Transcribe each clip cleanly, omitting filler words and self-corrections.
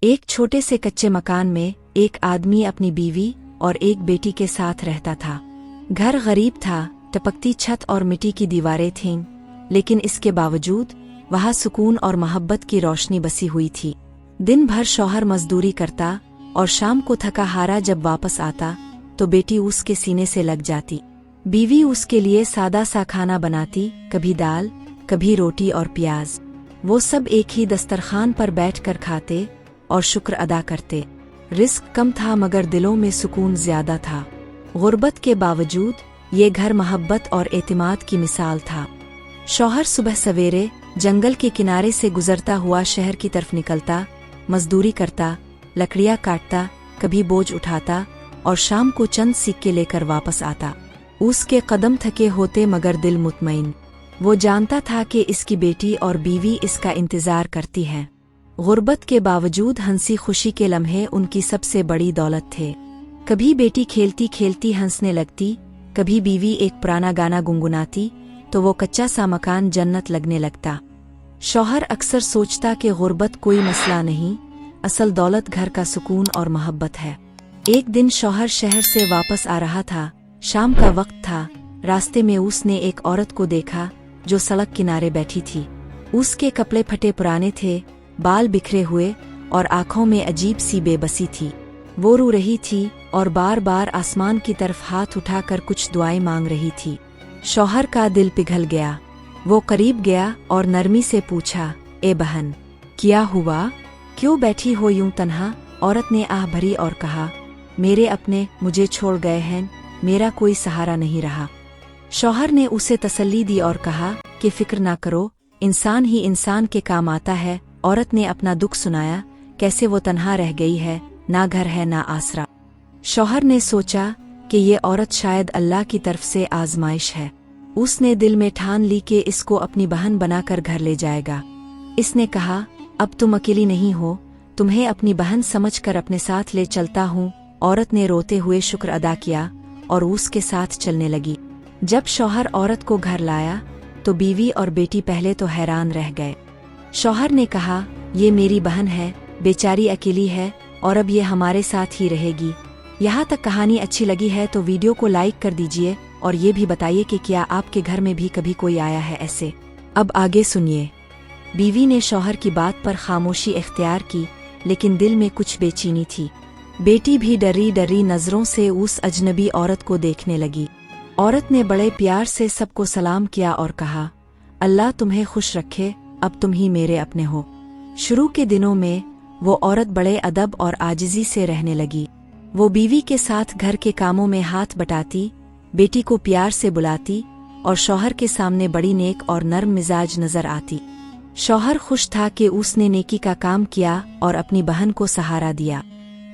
एक छोटे से कच्चे मकान में एक आदमी अपनी बीवी और एक बेटी के साथ रहता था। घर गरीब था, टपकती छत और मिट्टी की दीवारें थीं, लेकिन इसके बावजूद वहाँ सुकून और मोहब्बत की रोशनी बसी हुई थी। दिन भर शौहर मजदूरी करता और शाम को थका हारा जब वापस आता तो बेटी उसके सीने से लग जाती। बीवी उसके लिए सादा सा खाना बनाती, कभी दाल, कभी रोटी और प्याज। वो सब एक ही दस्तरखान पर बैठकर खाते और शुक्र अदा करते। रिस्क कम था मगर दिलों में सुकून ज्यादा था। गुर्बत के बावजूद ये घर मोहब्बत और एतमाद की मिसाल था। शौहर सुबह सवेरे जंगल के किनारे से गुजरता हुआ शहर की तरफ निकलता, मजदूरी करता, लकड़ियाँ काटता, कभी बोझ उठाता और शाम को चंद सिक्के लेकर वापस आता। उसके कदम थके होते मगर दिल मुतमईन। वो जानता था कि इसकी बेटी और बीवी इसका इंतजार करती हैं। गुर्बत के बावजूद हंसी खुशी के लम्हे उनकी सबसे बड़ी दौलत थे। कभी बेटी खेलती खेलती हंसने लगती, कभी बीवी एक पुराना गाना गुनगुनाती तो वो कच्चा सा मकान जन्नत लगने लगता। शौहर अक्सर सोचता कि गुर्बत कोई मसला नहीं, असल दौलत घर का सुकून और मोहब्बत है। एक दिन शौहर शहर से वापस आ रहा था। शाम का वक्त था। रास्ते में उसने एक औरत को देखा जो सड़क किनारे बैठी थी। उसके कपड़े फटे पुराने थे, बाल बिखरे हुए और आंखों में अजीब सी बेबसी थी। वो रो रही थी और बार बार आसमान की तरफ हाथ उठाकर कुछ दुआएं मांग रही थी। शौहर का दिल पिघल गया। वो करीब गया और नरमी से पूछा, ए बहन, क्या हुआ? क्यों बैठी हो यूं तन्हा? औरत ने आह भरी और कहा, मेरे अपने मुझे छोड़ गए हैं, मेरा कोई सहारा नहीं रहा। शौहर ने उसे तसल्ली दी और कहा कि फिक्र ना करो, इंसान ही इंसान के काम आता है। औरत ने अपना दुख सुनाया, कैसे वो तन्हा रह गई है, ना घर है ना आसरा। शौहर ने सोचा कि ये औरत शायद अल्लाह की तरफ से आजमाइश है। उसने दिल में ठान ली कि इसको अपनी बहन बनाकर घर ले जाएगा। इसने कहा, अब तुम अकेली नहीं हो, तुम्हें अपनी बहन समझकर अपने साथ ले चलता हूँ। औरत ने रोते हुए शुक्र अदा किया और उसके साथ चलने लगी। जब शौहर औरत को घर लाया तो बीवी और बेटी पहले तो हैरान रह गए। शौहर ने कहा, ये मेरी बहन है, बेचारी अकेली है और अब ये हमारे साथ ही रहेगी। यहाँ तक कहानी अच्छी लगी है तो वीडियो को लाइक कर दीजिए और ये भी बताइए कि क्या आपके घर में भी कभी कोई आया है ऐसे। अब आगे सुनिए। बीवी ने शौहर की बात पर खामोशी इख्तियार की, लेकिन दिल में कुछ बेचैनी थी। बेटी भी डरी डरी नजरों से उस अजनबी औरत को देखने लगी। औरत ने बड़े प्यार से सबको सलाम किया और कहा, अल्लाह तुम्हें खुश रखे, अब तुम ही मेरे अपने हो। शुरू के दिनों में वो औरत बड़े अदब और आजिजी से रहने लगी। वो बीवी के साथ घर के कामों में हाथ बटाती, बेटी को प्यार से बुलाती और शौहर के सामने बड़ी नेक और नर्म मिजाज नजर आती। शौहर खुश था कि उसने नेकी का काम किया और अपनी बहन को सहारा दिया।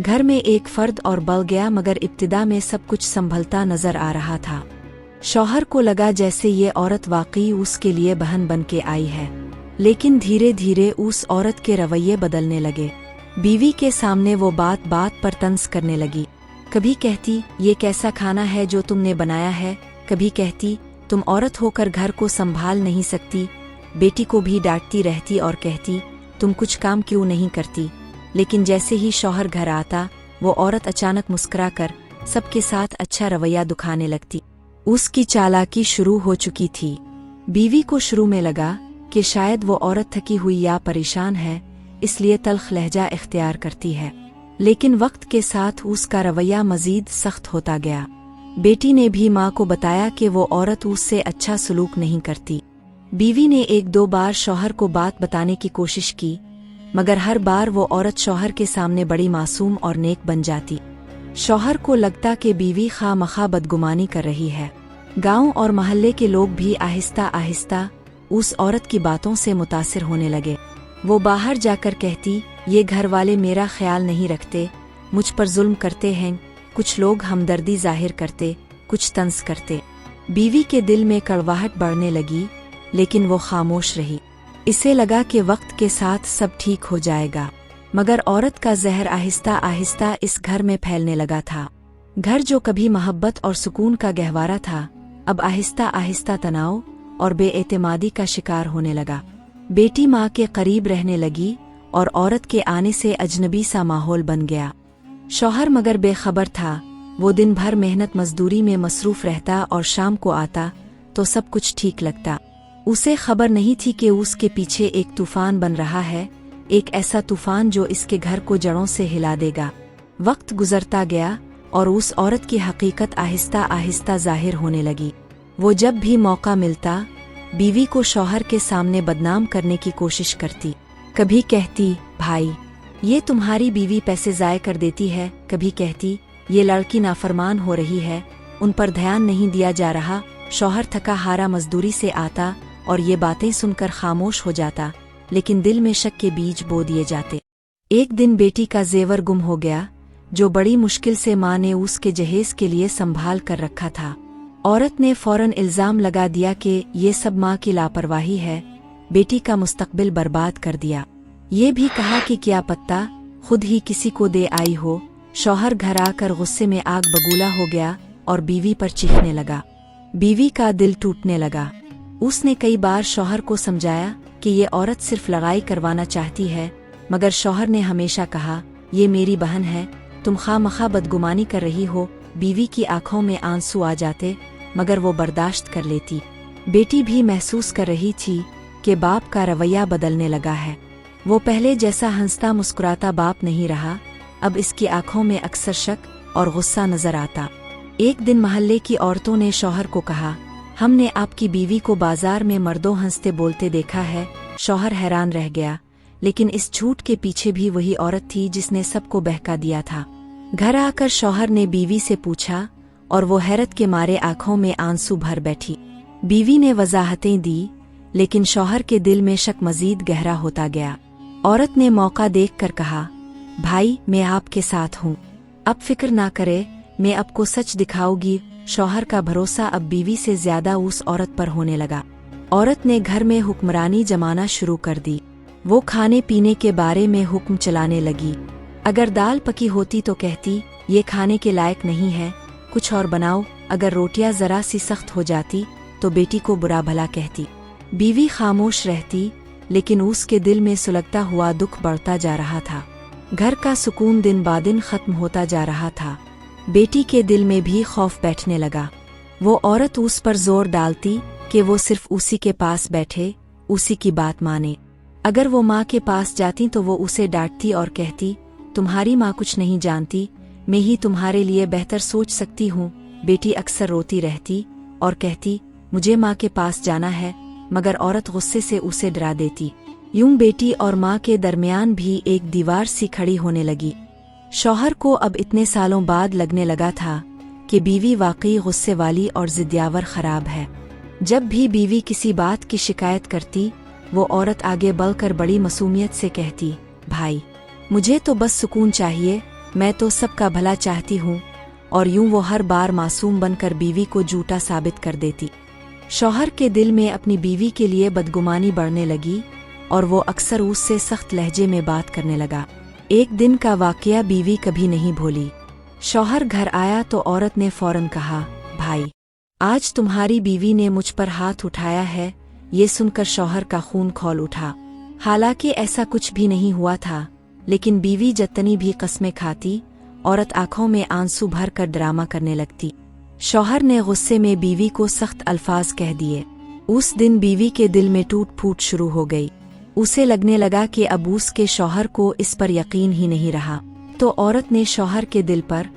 घर में एक फर्द और बल गया मगर इब्तिदा में सब कुछ संभलता नजर आ रहा था। शौहर को लगा जैसे ये औरत वाकई उसके लिए बहन बन के आई है, लेकिन धीरे धीरे उस औरत के रवैये बदलने लगे। बीवी के सामने वो बात बात पर तंज करने लगी। कभी कहती, ये कैसा खाना है जो तुमने बनाया है? कभी कहती, तुम औरत होकर घर को संभाल नहीं सकती। बेटी को भी डांटती रहती और कहती, तुम कुछ काम क्यों नहीं करती? लेकिन जैसे ही शौहर घर आता वो औरत अचानक मुस्कुराकर सबके साथ अच्छा रवैया दिखाने लगती। उसकी चालाकी शुरू हो चुकी थी। बीवी को शुरू में लगा कि शायद वो औरत थकी हुई या परेशान है, इसलिए तल्ख लहजा इख्तियार करती है, लेकिन वक्त के साथ उसका रवैया मजीद सख्त होता गया। बेटी ने भी माँ को बताया कि वो औरत उससे अच्छा सलूक नहीं करती। बीवी ने एक दो बार शौहर को बात बताने की कोशिश की, मगर हर बार वो औरत शौहर के सामने बड़ी मासूम और नेक बन जाती। शौहर को लगता कि बीवी खामखा बदगुमानी कर रही है। गांव और मोहल्ले के लोग भी आहिस्ता आहिस्ता उस औरत की बातों से मुतासिर होने लगे। वो बाहर जाकर कहती, ये घर वाले मेरा ख्याल नहीं रखते, मुझ पर जुल्म करते हैं। कुछ लोग हमदर्दी जाहिर करते, कुछ तंज करते। बीवी के दिल में कड़वाहट बढ़ने लगी, लेकिन वो खामोश रही। इसे लगा कि वक्त के साथ सब ठीक हो जाएगा, मगर औरत का जहर आहिस्ता आहिस्ता इस घर में फैलने लगा था। घर जो कभी मोहब्बत और सुकून का गहवारा था, अब आहिस्ता आहिस्ता तनाव और बेएतमादी का शिकार होने लगा। बेटी माँ के करीब रहने लगी और औरत के आने से अजनबी सा माहौल बन गया। शौहर मगर बेखबर था। वो दिन भर मेहनत मजदूरी में मसरूफ रहता और शाम को आता तो सब कुछ ठीक लगता। उसे खबर नहीं थी कि उसके पीछे एक तूफान बन रहा है, एक ऐसा तूफान जो इसके घर को जड़ों से हिला देगा। वक्त गुजरता गया और उस औरत की हकीकत आहिस्ता आहिस्ता जाहिर होने लगी। वो जब भी मौका मिलता बीवी को शौहर के सामने बदनाम करने की कोशिश करती। कभी कहती, भाई ये तुम्हारी बीवी पैसे ज़ाय कर देती है, कभी कहती ये लड़की नाफरमान हो रही है, उन पर ध्यान नहीं दिया जा रहा। शौहर थका हारा मजदूरी से आता और ये बातें सुनकर खामोश हो जाता, लेकिन दिल में शक के बीज बो दिए जाते। एक दिन बेटी का जेवर गुम हो गया, जो बड़ी मुश्किल से माँ ने उसके जहेज के लिए संभाल कर रखा था। औरत ने फौरन इल्जाम लगा दिया कि ये सब माँ की लापरवाही है, बेटी का मुस्तकबिल बर्बाद कर दिया। ये भी कहा कि क्या पत्ता खुद ही किसी को दे आई हो। शौहर घर आकर गुस्से में आग बबूला हो गया और बीवी पर चीखने लगा। बीवी का दिल टूटने लगा। उसने कई बार शौहर को समझाया कि ये औरत सिर्फ लड़ाई करवाना चाहती है, मगर शौहर ने हमेशा कहा, ये मेरी बहन है, तुम खामखा बदगुमानी कर रही हो। बीवी की आंखों में आंसू आ जाते, मगर वो बर्दाश्त कर लेती। बेटी भी महसूस कर रही थी कि बाप का रवैया बदलने लगा है। वो पहले जैसा हंसता मुस्कुराता बाप नहीं रहा, अब इसकी आंखों में अक्सर शक और गुस्सा नजर आता। एक दिन महल्ले की औरतों ने शौहर को कहा, हमने आपकी बीवी को बाजार में मर्दों हंसते बोलते देखा है। शौहर हैरान रह गया, लेकिन इस झूठ के पीछे भी वही औरत थी जिसने सबको बहका दिया था। घर आकर शौहर ने बीवी से पूछा और वो हैरत के मारे आंखों में आंसू भर बैठी। बीवी ने वजाहतें दी, लेकिन शौहर के दिल में शक मजीद गहरा होता गया। औरत ने मौका देखकर कहा, भाई मैं आपके साथ हूँ, अब फिक्र ना करे, मैं आपको सच दिखाऊंगी। शौहर का भरोसा अब बीवी से ज्यादा उस औरत पर होने लगा। औरत ने घर में हुक्मरानी जमाना शुरू कर दी। वो खाने पीने के बारे में हुक्म चलाने लगी। अगर दाल पकी होती तो कहती, ये खाने के लायक नहीं है, कुछ और बनाओ। अगर रोटियां जरा सी सख्त हो जाती तो बेटी को बुरा भला कहती। बीवी खामोश रहती, लेकिन उसके दिल में सुलगता हुआ दुख बढ़ता जा रहा था। घर का सुकून दिन ब दिन खत्म होता जा रहा था। बेटी के दिल में भी खौफ बैठने लगा। वो औरत उस पर जोर डालती कि वो सिर्फ उसी के पास बैठे, उसी की बात माने। अगर वो माँ के पास जाती तो वो उसे डांटती और कहती, तुम्हारी माँ कुछ नहीं जानती, मैं ही तुम्हारे लिए बेहतर सोच सकती हूँ। बेटी अक्सर रोती रहती और कहती, मुझे माँ के पास जाना है, मगर औरत गुस्से से उसे डरा देती। यूं बेटी और माँ के दरमियान भी एक दीवार सी खड़ी होने लगी। शौहर को अब इतने सालों बाद लगने लगा था कि बीवी वाकई गुस्से वाली और जिद्यावर खराब है। जब भी बीवी किसी बात की शिकायत करती, वो औरत आगे बढ़कर बड़ी मासूमियत से कहती, भाई मुझे तो बस सुकून चाहिए, मैं तो सबका भला चाहती हूँ। और यूं वो हर बार मासूम बनकर बीवी को झूठा साबित कर देती। शौहर के दिल में अपनी बीवी के लिए बदगुमानी बढ़ने लगी और वो अक्सर उससे सख्त लहजे में बात करने लगा। एक दिन का वाकया बीवी कभी नहीं भूली। शौहर घर आया तो औरत ने फौरन कहा, भाई आज तुम्हारी बीवी ने मुझ पर हाथ उठाया है। ये सुनकर शौहर का खून खौल उठा। हालांकि ऐसा कुछ भी नहीं हुआ था, लेकिन बीवी जितनी भी कस्में खाती, औरत आंखों में आंसू भर कर ड्रामा करने लगती। शौहर ने गुस्से में बीवी को सख्त अल्फाज कह दिए। उस दिन बीवी के दिल में टूट फूट शुरू हो गई। उसे लगने लगा कि अब उसके शौहर को इस पर यकीन ही नहीं रहा, तो औरत ने शौहर के दिल पर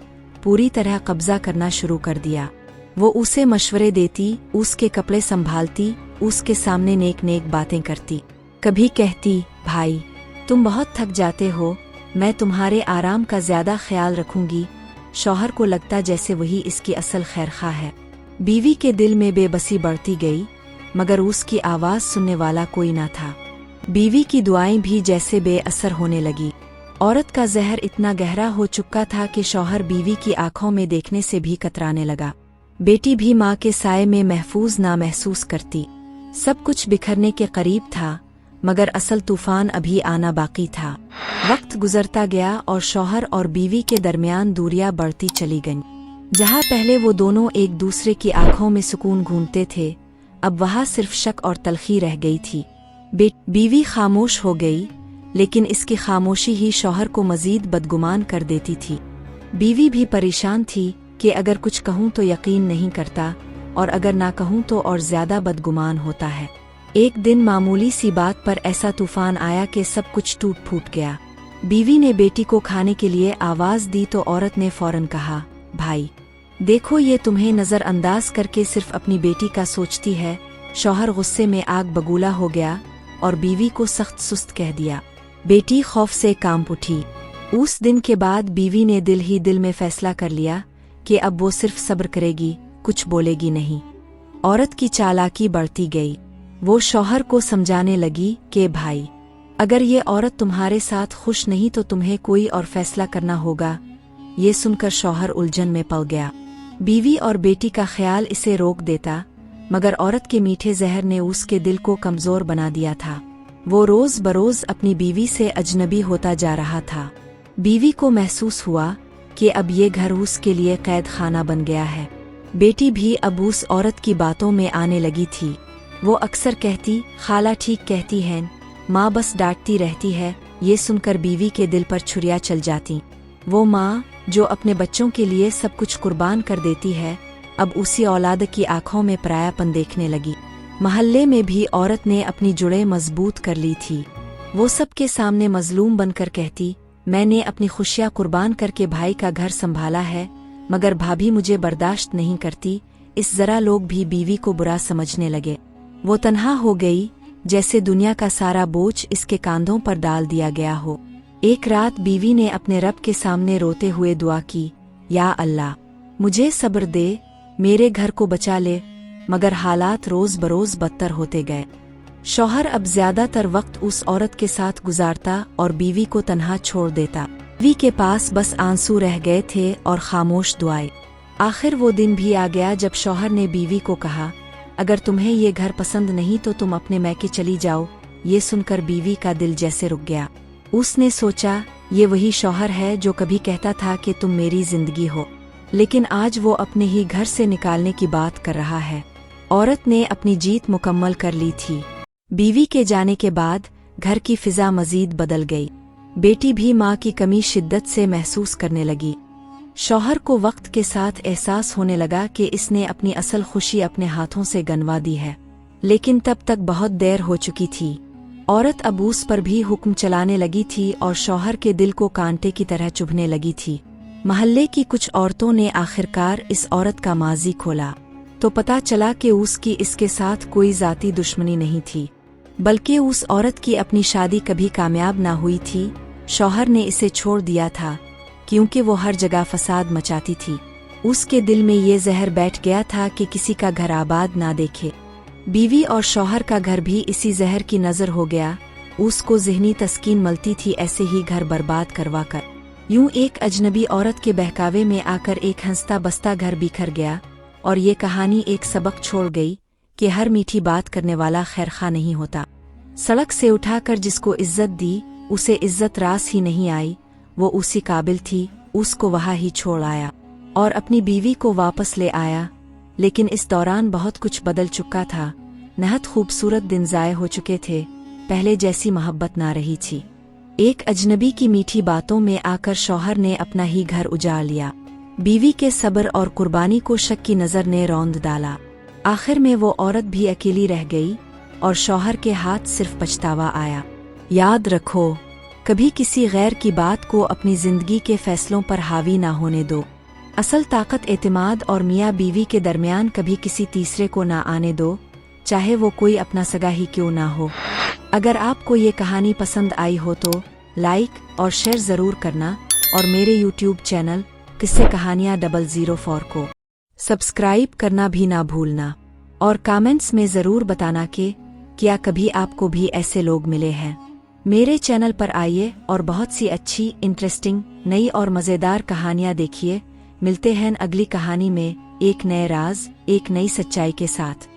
पूरी तरह कब्जा करना शुरू कर दिया। वो उसे मशवरे देती, उसके कपड़े संभालती, उसके सामने नेक नेक बातें करती। कभी कहती, भाई तुम बहुत थक जाते हो, मैं तुम्हारे आराम का ज्यादा ख्याल रखूंगी। शौहर को लगता जैसे वही इसकी असल खैरखा है। बीवी के दिल में बेबसी बढ़ती गई, मगर उसकी आवाज सुनने वाला कोई न था। बीवी की दुआएं भी जैसे बेअसर होने लगी। औरत का जहर इतना गहरा हो चुका था कि शौहर बीवी की आंखों में देखने से भी कतराने लगा। बेटी भी माँ के साये में महफूज ना महसूस करती। सब कुछ बिखरने के करीब था, मगर असल तूफान अभी आना बाकी था। वक्त गुजरता गया और शौहर और बीवी के दरमियान दूरियां बढ़ती चली गईं। जहाँ पहले वो दोनों एक दूसरे की आंखों में सुकून घूमते थे, अब वहाँ सिर्फ शक और तलखी रह गई थी। बीवी खामोश हो गई, लेकिन इसकी खामोशी ही शौहर को मजीद बदगुमान कर देती थी। बीवी भी परेशान थी कि अगर कुछ कहूं तो यकीन नहीं करता और अगर ना कहूं तो और ज्यादा बदगुमान होता है। एक दिन मामूली सी बात पर ऐसा तूफान आया कि सब कुछ टूट फूट गया। बीवी ने बेटी को खाने के लिए आवाज दी तो औरत ने फौरन कहा, भाई देखो, ये तुम्हें नजरअंदाज करके सिर्फ अपनी बेटी का सोचती है। शौहर गुस्से में आग बगूला हो गया और बीवी को सख्त सुस्त कह दिया। बेटी खौफ से कांप उठी। उस दिन के बाद बीवी ने दिल ही दिल में फैसला कर लिया कि अब वो सिर्फ सब्र करेगी, कुछ बोलेगी नहीं। औरत की चालाकी बढ़ती गई। वो शौहर को समझाने लगी कि भाई, अगर ये औरत तुम्हारे साथ खुश नहीं तो तुम्हें कोई और फैसला करना होगा। ये सुनकर शौहर उलझन में पड़ गया। बीवी और बेटी का ख्याल इसे रोक देता, मगर औरत के मीठे जहर ने उसके दिल को कमजोर बना दिया था। वो रोज बरोज अपनी बीवी से अजनबी होता जा रहा था। बीवी को महसूस हुआ कि अब ये घर उसके लिए कैद खाना बन गया है। बेटी भी अब उस औरत की बातों में आने लगी थी। वो अक्सर कहती, खाला ठीक कहती है, माँ बस डांटती रहती है। ये सुनकर बीवी के दिल पर छुरियां चल जाती। वो माँ जो अपने बच्चों के लिए सब कुछ कुर्बान कर देती है, अब उसी औलाद की आंखों में परायापन देखने लगी। महल्ले में भी औरत ने अपनी जुड़ें मजबूत कर ली थी। वो सबके सामने मजलूम बनकर कहती, मैंने अपनी खुशियाँ कुर्बान करके भाई का घर संभाला है, मगर भाभी मुझे बर्दाश्त नहीं करती। इस जरा लोग भी बीवी को बुरा समझने लगे। वो तन्हा हो गई, जैसे दुनिया का सारा बोझ इसके कांधों पर डाल दिया गया हो। एक रात बीवी ने अपने रब के सामने रोते हुए दुआ की, या अल्लाह, मुझे सब्र दे, मेरे घर को बचा ले। मगर हालात रोज बरोज बदतर होते गए। शौहर अब ज्यादातर वक्त उस औरत के साथ गुजारता और बीवी को तन्हा छोड़ देता। बीवी के पास बस आंसू रह गए थे और खामोश दुआएं। आखिर वो दिन भी आ गया जब शौहर ने बीवी को कहा, अगर तुम्हें ये घर पसंद नहीं तो तुम अपने मैके चली जाओ। ये सुनकर बीवी का दिल जैसे रुक गया। उसने सोचा, ये वही शौहर है जो कभी कहता था कि तुम मेरी जिंदगी हो, लेकिन आज वो अपने ही घर से निकालने की बात कर रहा है। औरत ने अपनी जीत मुकम्मल कर ली थी। बीवी के जाने के बाद घर की फिजा मजीद बदल गई। बेटी भी माँ की कमी शिद्दत से महसूस करने लगी। शौहर को वक्त के साथ एहसास होने लगा कि इसने अपनी असल खुशी अपने हाथों से गंवा दी है, लेकिन तब तक बहुत देर हो चुकी थी। औरत अब उस पर भी हुक्म चलाने लगी थी और शौहर के दिल को कांटे की तरह चुभने लगी थी। महल्ले की कुछ औरतों ने आखिरकार इस औरत का माजी खोला तो पता चला कि उसकी इसके साथ कोई जाती दुश्मनी नहीं थी, बल्कि उस औरत की अपनी शादी कभी कामयाब ना हुई थी। शौहर ने इसे छोड़ दिया था क्योंकि वो हर जगह फसाद मचाती थी। उसके दिल में ये जहर बैठ गया था कि किसी का घर आबाद ना देखे। बीवी और शौहर का घर भी इसी जहर की नजर हो गया। उसको ज़हनी तस्कीन मिलती थी ऐसे ही घर बर्बाद करवा कर। यूं एक अजनबी औरत के बहकावे में आकर एक हंसता बसता घर बिखर गया और ये कहानी एक सबक छोड़ गई कि हर मीठी बात करने वाला खैरखा नहीं होता। सड़क से उठाकर जिसको इज्जत दी उसे इज्जत रास ही नहीं आई। वो उसी काबिल थी, उसको वहाँ ही छोड़ आया और अपनी बीवी को वापस ले आया। लेकिन इस दौरान बहुत कुछ बदल चुका था। नहायत खूबसूरत दिन ज़ाये हो चुके थे, पहले जैसी मोहब्बत ना रही थी। एक अजनबी की मीठी बातों में आकर शौहर ने अपना ही घर उजाड़ लिया। बीवी के सब्र और कुर्बानी को शक की नज़र ने रौंद डाला। आखिर में वो औरत भी अकेली रह गई और शौहर के हाथ सिर्फ पछतावा आया। याद रखो, कभी किसी गैर की बात को अपनी जिंदगी के फैसलों पर हावी ना होने दो। असल ताकत एतमाद और मियाँ बीवी के दरमियान कभी किसी तीसरे को ना आने दो, चाहे वो कोई अपना सगा ही क्यों ना हो। अगर आपको ये कहानी पसंद आई हो तो लाइक और शेयर ज़रूर करना और मेरे YouTube चैनल किस्से कहानियाँ 004 को सब्सक्राइब करना भी ना भूलना और कमेंट्स में ज़रूर बताना कि क्या कभी आपको भी ऐसे लोग मिले हैं। मेरे चैनल पर आइए और बहुत सी अच्छी, इंटरेस्टिंग, नई और मज़ेदार कहानियाँ देखिए। मिलते हैं अगली कहानी में एक नए राज, एक नई सच्चाई के साथ।